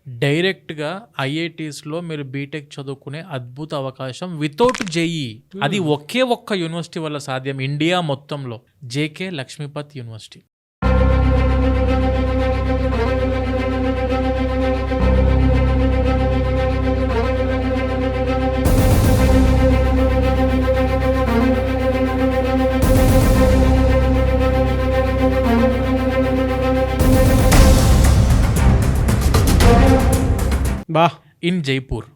డైరెక్ట్‌గా ఐఐటీస్‌లో మీరు బీటెక్ చదువుకునే అద్భుత అవకాశం వితౌట్ జేఈఈ. అది ఒకే ఒక్క యూనివర్సిటీ వల్ల సాధ్యం ఇండియా మొత్తంలో. JK Lakshmipat university. బా ఇన్ జైపూర్.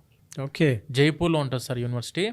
ఓకే. జైపూర్‌లో ఉంటుంది సార్ యూనివర్సిటీ.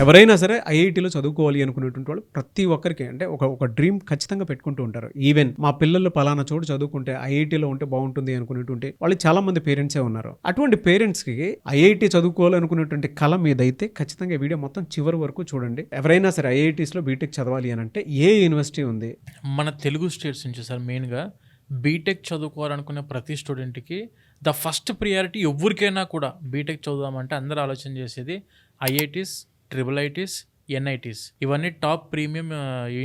ఎవరైనా సరే ఐఐటీలో చదువుకోవాలి అనుకునేటువంటి వాళ్ళు ప్రతి ఒక్కరికి అంటే ఒక డ్రీమ్ ఖచ్చితంగా పెట్టుకుంటూ ఉంటారు. ఈవెన్ మా పిల్లలు పలానా చోటు చదువుకుంటే ఐఐటీలో ఉంటే బాగుంటుంది అనుకునేటువంటి వాళ్ళు చాలా మంది పేరెంట్సే ఉన్నారు. అటువంటి పేరెంట్స్కి ఐఐటీ చదువుకోవాలనుకునేటువంటి కళ మీదైతే ఖచ్చితంగా వీడియో మొత్తం చివరి వరకు చూడండి. ఎవరైనా సరే ఐఐటీస్లో బీటెక్ చదవాలి అని అంటే ఏ యూనివర్సిటీ ఉంది? మన తెలుగు స్టేట్స్ నుంచి సార్ మెయిన్గా బీటెక్ చదువుకోవాలనుకునే ప్రతి స్టూడెంట్కి ద ఫస్ట్ ప్రియారిటీ ఎవరికైనా కూడా బీటెక్ చదువుదామంటే అందరూ ఆలోచన చేసేది ఐఐటీస్, ట్రిపుల్ ఐటీస్, ఎన్ఐటీస్. ఇవన్నీ top premium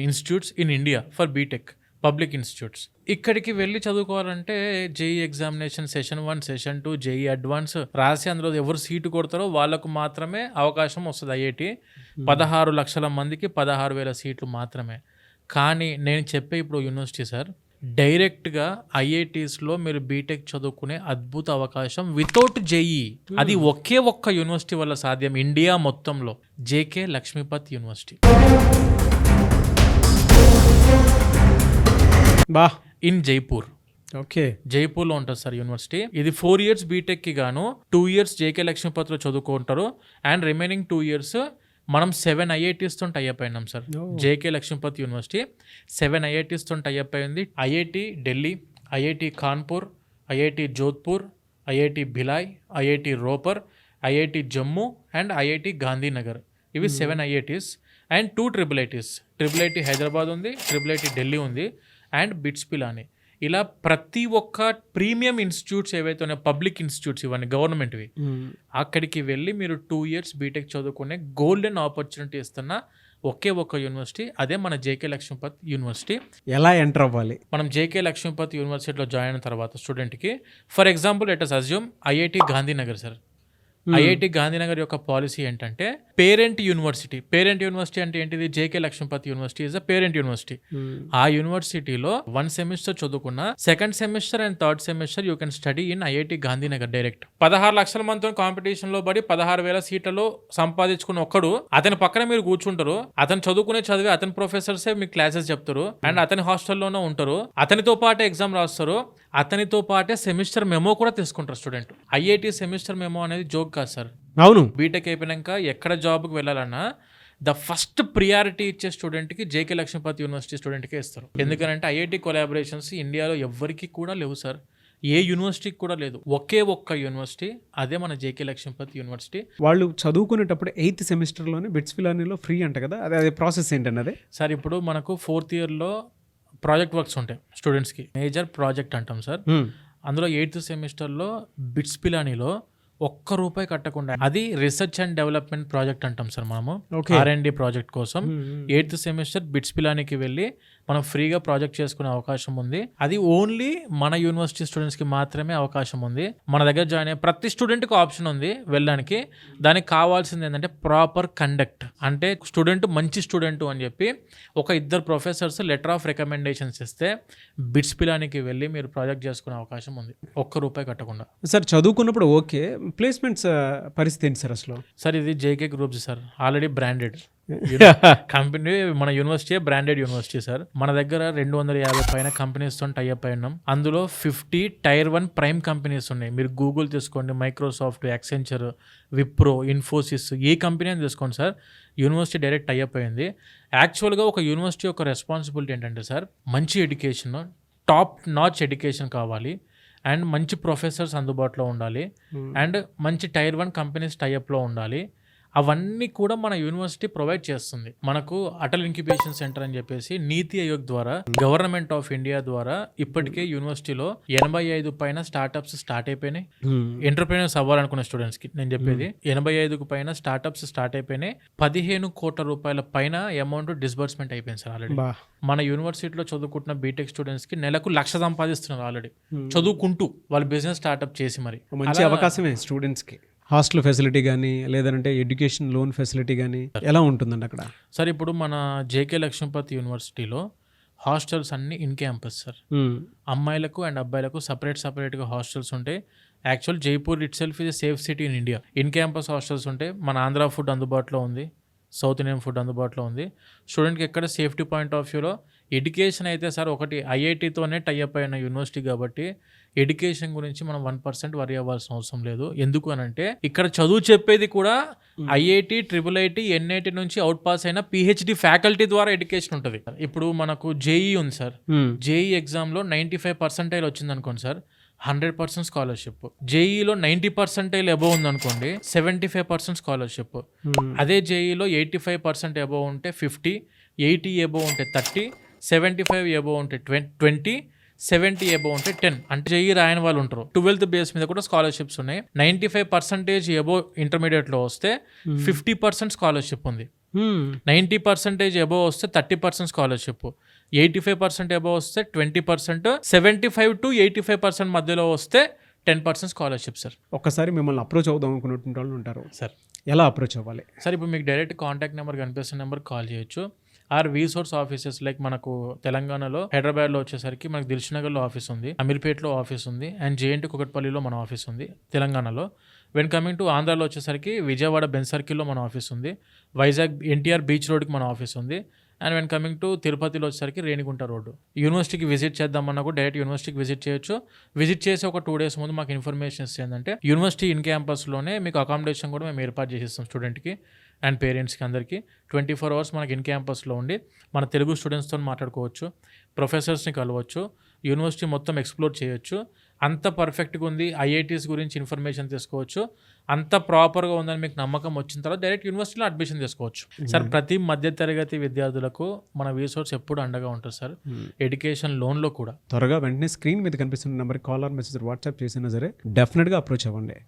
institutes in India for BTech, public institutes. ఇక్కడికి వెళ్ళి చదువుకోవాలంటే JEE examination session 1, session 2, JEE advance రాసి అందులో ఎవరు సీటు కొడతారో వాళ్ళకు మాత్రమే అవకాశం వస్తుంది. ఐఐటి 16 లక్షల మందికి 16,000 సీట్లు మాత్రమే. కానీ నేను చెప్పే ఇప్పుడు యూనివర్సిటీ సార్, డైరెక్ట్‌గా ఐఐటీస్‌లో మీరు బీటెక్ చదువుకునే అద్భుత అవకాశం వితౌట్ జేఈఈ. అది ఒకే ఒక్క యూనివర్సిటీ వల్ల సాధ్యం ఇండియా మొత్తంలో. JK Lakshmipat university. బా ఇన్ జైపూర్. ఓకే. జైపూర్‌లో ఉంటుంది సార్ యూనివర్సిటీ. ఇది 4 ఇయర్స్ బీటెక్కి గాను 2 ఇయర్స్ జేకే లక్ష్మీపత్లో చదువుకుంటారు. అండ్ రిమైనింగ్ 2 ఇయర్స్ మనం 7 ఐఐటీస్తో టైఅప్ అయినాం sir. JK Lakshmipat university 7 ఐఐటీస్తో tie up అయింది. IIT Delhi, IIT Kanpur, IIT Jodhpur, IIT Bhilai, IIT Ropar, IIT Jammu and IIT Gandhinagar. ఇవి 7 IITs and 2 triple ITs. Triple IT Hyderabad ఉంది, ట్రిపుల్ ఐటీ ఢిల్లీ ఉంది అండ్ బిట్స్ పిలాని. ఇలా ప్రతి ఒక్క ప్రీమియం ఇన్స్టిట్యూట్స్ ఏవైతే ఉన్నాయో పబ్లిక్ ఇన్స్టిట్యూట్స్, ఇవన్నీ గవర్నమెంట్వి, అక్కడికి వెళ్ళి మీరు 2 ఇయర్స్ బీటెక్ చదువుకునే గోల్డెన్ ఆపర్చునిటీ ఇస్తున్న ఒకే ఒక్క యూనివర్సిటీ, అదే మన జేకే లక్ష్మీపత్ యూనివర్సిటీ. ఎలా ఎంటర్ అవ్వాలి? మనం జేకే లక్ష్మీపత్ యూనివర్సిటీలో జాయిన్ అయిన తర్వాత స్టూడెంట్కి for example let us assume IIT Gandhinagar sir. IIT Gandhinagar యొక్క పాలసీ ఏంటంటే పేరెంట్ యూనివర్సిటీ. పేరెంట్ యూనివర్సిటీ అంటే ఏంటిది? JK Lakshmipat university is a parent university. ఆ యూనివర్సిటీలో 1 సెమిస్టర్ చదువుకున్న second semester and third semester you can study in IIT Gandhinagar direct. 16 లక్షల మందితో competition లో పడి 16,000 సీట్లలో సంపాదించుకున్న ఒక్కడు, అతని పక్కన మీరు కూర్చుంటారు. అతను చదువుకునే చదివి అతని ప్రొఫెసర్సే మీకు క్లాసెస్ చెప్తారు అండ్ అతని హాస్టల్లోనే ఉంటారు. అతనితో పాటే ఎగ్జామ్ రాస్తారు, అతనితో పాటే సెమిస్టర్ మెమో కూడా తీసుకుంటారు స్టూడెంట్. ఐఐటి సెమిస్టర్ మెమో అనేది జోక్ కాదు సార్. అవును. బీటెక్ అయిపోయినాక ఎక్కడ జాబ్కి వెళ్ళాలన్నా ద ఫస్ట్ ప్రియారిటీ ఇచ్చే స్టూడెంట్కి జేకే లక్ష్మీపత్ యూనివర్సిటీ స్టూడెంట్కే ఇస్తారు. ఎందుకంటే ఐఐటి కొలాబరేషన్స్ ఇండియాలో ఎవ్వరికి కూడా లేవు సార్. ఏ యూనివర్సిటీకి కూడా లేదు. ఒకే ఒక్క యూనివర్సిటీ, అదే మన జేకే లక్ష్మీపత్ యూనివర్సిటీ. వాళ్ళు చదువుకునేటప్పుడు 8th సెమిస్టర్లోనే బిట్స్ పిలానీలో ఫ్రీ అంట కదా, అదే ప్రాసెస్ ఏంటన్నది సార్? ఇప్పుడు మనకు 4th ఇయర్లో ప్రాజెక్ట్ వర్క్స్ ఉంటాయి స్టూడెంట్స్కి, మేజర్ ప్రాజెక్ట్ అంటాం సార్. అందులో 8th సెమిస్టర్లో బిట్స్ పిలానీలో ₹1 కట్టకుండా, అది రీసెర్చ్ అండ్ డెవలప్మెంట్ ప్రాజెక్ట్ అంటాం సార్. మనము R&D ప్రాజెక్ట్ కోసం 8th సెమిస్టర్ బిట్స్ పిలానికి వెళ్ళి మనం ఫ్రీగా ప్రాజెక్ట్ చేసుకునే అవకాశం ఉంది. అది ఓన్లీ మన యూనివర్సిటీ స్టూడెంట్స్కి మాత్రమే అవకాశం ఉంది. మన దగ్గర జాయిన్ అయ్యే ప్రతి స్టూడెంట్కి ఆప్షన్ ఉంది వెళ్ళడానికి. దానికి కావాల్సింది ఏంటంటే ప్రాపర్ కండక్ట్. అంటే స్టూడెంట్ మంచి స్టూడెంట్ అని చెప్పి ఒక 2 ప్రొఫెసర్స్ లెటర్ ఆఫ్ రికమెండేషన్స్ ఇస్తే బిట్స్ పిలానికి వెళ్ళి మీరు ప్రాజెక్ట్ చేసుకునే అవకాశం ఉంది ₹1 కట్టకుండా. సార్ చదువుకున్నప్పుడు ఓకే, ప్లేస్మెంట్స్ పరిస్థితి ఏంటి సార్ అసలు? సార్ ఇది JK groups sir, already branded company. మన యూనివర్సిటీ బ్రాండెడ్ యూనివర్సిటీ సార్. మన దగ్గర 250 పైన కంపెనీస్తో టైఅప్ అయినాం. అందులో 50 Tier 1 ప్రైమ్ కంపెనీస్ ఉన్నాయి. మీరు గూగుల్ తీసుకోండి, మైక్రోసాఫ్ట్, యాక్సెంచర్, విప్రో, ఇన్ఫోసిస్, ఏ కంపెనీ అని తీసుకోండి సార్. యూనివర్సిటీ డైరెక్ట్ టైఅప్ అయింది. యాక్చువల్గా ఒక యూనివర్సిటీ యొక్క రెస్పాన్సిబిలిటీ ఏంటంటే సార్, మంచి ఎడ్యుకేషన్, టాప్ నాచ్ ఎడ్యుకేషన్ కావాలి అండ్ మంచి ప్రొఫెసర్స్ అందుబాటులో ఉండాలి అండ్ మంచి Tier 1 కంపెనీస్ టైఅప్లో ఉండాలి. అవన్నీ కూడా మన యూనివర్సిటీ ప్రొవైడ్ చేస్తుంది. మనకు అటల్ ఇంక్యుబేషన్ సెంటర్ అని చెప్పేసి నీతి ఆయోగ్ ద్వారా, గవర్నమెంట్ ఆఫ్ ఇండియా ద్వారా ఇప్పటికే యూనివర్సిటీలో 85 పైన స్టార్ట్అప్స్ స్టార్ట్ అయిపోయినాయి. ఎంటర్ప్రెన్యూర్స్ అవ్వాలనుకున్న స్టూడెంట్స్ కి నేను చెప్పేది 85కు పైన స్టార్ట్అప్స్ స్టార్ట్ అయిపోయినాయి. 15 కోట్ల రూపాయల పైన అమౌంట్ డిస్బర్స్మెంట్ అయిపోయింది సార్ ఆల్రెడీ. మన యూనివర్సిటీలో చదువుకుంటున్న బీటెక్ స్టూడెంట్స్ కి నెలకు 1,00,000 సంపాదిస్తున్నారు ఆల్రెడీ చదువుకుంటూ, వాళ్ళు బిజినెస్ స్టార్ట్అప్ చేసి. మరి మంచి అవకాశమే స్టూడెంట్స్కి. హాస్టల్ ఫెసిలిటీ కానీ లేదంటే ఎడ్యుకేషన్ లోన్ ఫెసిలిటీ కానీ ఎలా ఉంటుందండి అక్కడ? సార్ ఇప్పుడు మన జేకే లక్ష్మీపతి యూనివర్సిటీలో హాస్టల్స్ అన్ని ఇన్ క్యాంపస్ సార్. అమ్మాయిలకు అండ్ అబ్బాయిలకు సపరేట్గా హాస్టల్స్ ఉంటాయి. Actual Jaipur it self is safe city in India. In campus hostels ఉంటాయి. మన ఆంధ్ర ఫుడ్ అందుబాటులో ఉంది, సౌత్ ఇండియన్ ఫుడ్ అందుబాటులో ఉంది. స్టూడెంట్కి ఎక్కడ సేఫ్టీ పాయింట్ ఆఫ్ వ్యూలో ఎడ్యుకేషన్ అయితే సార్ ఒకటి ఐఐటీతోనే టైఅప్ అయిన యూనివర్సిటీ కాబట్టి ఎడ్యుకేషన్ గురించి మనం 1% వరి అవ్వాల్సిన అవసరం లేదు. ఎందుకు అని అంటే ఇక్కడ చదువు చెప్పేది కూడా ఐఐటి, ట్రిపుల్ ఎన్ఐటి నుంచి అవుట్ పాస్ అయిన పిహెచ్డి ఫ్యాకల్టీ ద్వారా ఎడ్యుకేషన్ ఉంటుంది. ఇప్పుడు మనకు జేఈ ఉంది సార్. జేఈ ఎగ్జామ్లో 95% వచ్చింది అనుకోండి సార్, 100% స్కాలర్షిప్. జేఈలో 90% అబోవ్ ఉందనుకోండి, 75% స్కాలర్షిప్. అదే జేఈలో 85% అబోవ్ ఉంటే 50, 80 అబోవ్ ఉంటే 30, 75 అబోవ్ ఉంటే 20, 70 అబోవ్ ఉంటే 10. అంటే జేఈ రాయని వాళ్ళు ఉంటారు. 12th బేస్ మీద కూడా స్కాలర్షిప్స్ ఉన్నాయి. 95% అబోవ్ ఇంటర్మీడియట్లో వస్తే 50% స్కాలర్షిప్ ఉంది. 90% అబోవ్ వస్తే 30% స్కాలర్షిప్, 85% అబోవ్ వస్తే 20%, 75 to 85% మధ్యలో వస్తే 10% స్కాలర్షిప్ సార్. ఒక్కసారి మిమ్మల్ని అప్రోచ్ అవుదాం అనుకున్నటువంటి వాళ్ళు ఉంటారు సార్, ఎలా అప్రోచ్ అవ్వాలి సార్? ఇప్పుడు మీకు డైరెక్ట్ కాంటాక్ట్ నెంబర్ కనిపిస్తున్న నెంబర్ కాల్ చేయొచ్చు. ఆర్ రీసోర్స్ ఆఫీసెస్ లైక్ మనకు తెలంగాణలో హైదరాబాద్లో వచ్చేసరికి మనకు దిల్సుఖ్నగర్లో ఆఫీస్ ఉంది, అమీర్పేట్లో ఆఫీస్ ఉంది, అండ్ జేఎన్టీ కుకట్పల్లిలో మన ఆఫీస్ ఉంది తెలంగాణలో. వెన్ కమింగ్ టు ఆంధ్రాలో వచ్చేసరికి విజయవాడ బెన్ సర్కిల్లో మన ఆఫీస్ ఉంది, వైజాగ్ ఎన్టీఆర్ బీచ్ రోడ్కి మన ఆఫీస్ ఉంది, అండ్ వెన్ కమింగ్ టు తిరుపతిలో వచ్చేసరికి రేణిగుంట రోడ్డు. యూనివర్సిటీకి విజిట్ చేద్దామన్నా కూడా డైరెక్ట్ యూనివర్సిటీకి విజిట్ చేయొచ్చు. విజిట్ చేసి ఒక 2 days ముందు మాకు ఇన్ఫర్మేషన్ ఇస్తే ఏంటంటే యూనివర్సిటీ ఇన్ క్యాంపస్లోనే మీకు అకామిడేషన్ కూడా మేము ఏర్పాటు చేసిస్తాం స్టూడెంట్కి అండ్ పేరెంట్స్కి అందరికీ. 24 hours మనకి ఇన్ క్యాంపస్లో ఉండి మన తెలుగు స్టూడెంట్స్తో మాట్లాడుకోవచ్చు, ప్రొఫెసర్స్ని కలవచ్చు, యూనివర్సిటీ మొత్తం ఎక్స్ప్లోర్ చేయొచ్చు. అంత పర్ఫెక్ట్గా ఉంది, ఐఐటీస్ గురించి ఇన్ఫర్మేషన్ తీసుకోవచ్చు. అంత ప్రాపర్గా ఉందని మీకు నమ్మకం వచ్చిన తర్వాత డైరెక్ట్ యూనివర్సిటీలో అడ్మిషన్ తీసుకోవచ్చు. సార్ ప్రతి మధ్యతరగతి విద్యార్థులకు మన రీసోర్స్ ఎప్పుడు అండగా ఉంటుంది సార్, ఎడ్యుకేషన్ లోన్లో కూడా. త్వరగా వెంటనే స్క్రీన్ మీద కనిపిస్తున్న నెంబర్కి కాల్ ఆర్ మెసేజ్ వాట్సాప్ చేసినా సరే డెఫినెట్గా అప్రోచ్ అవ్వండి.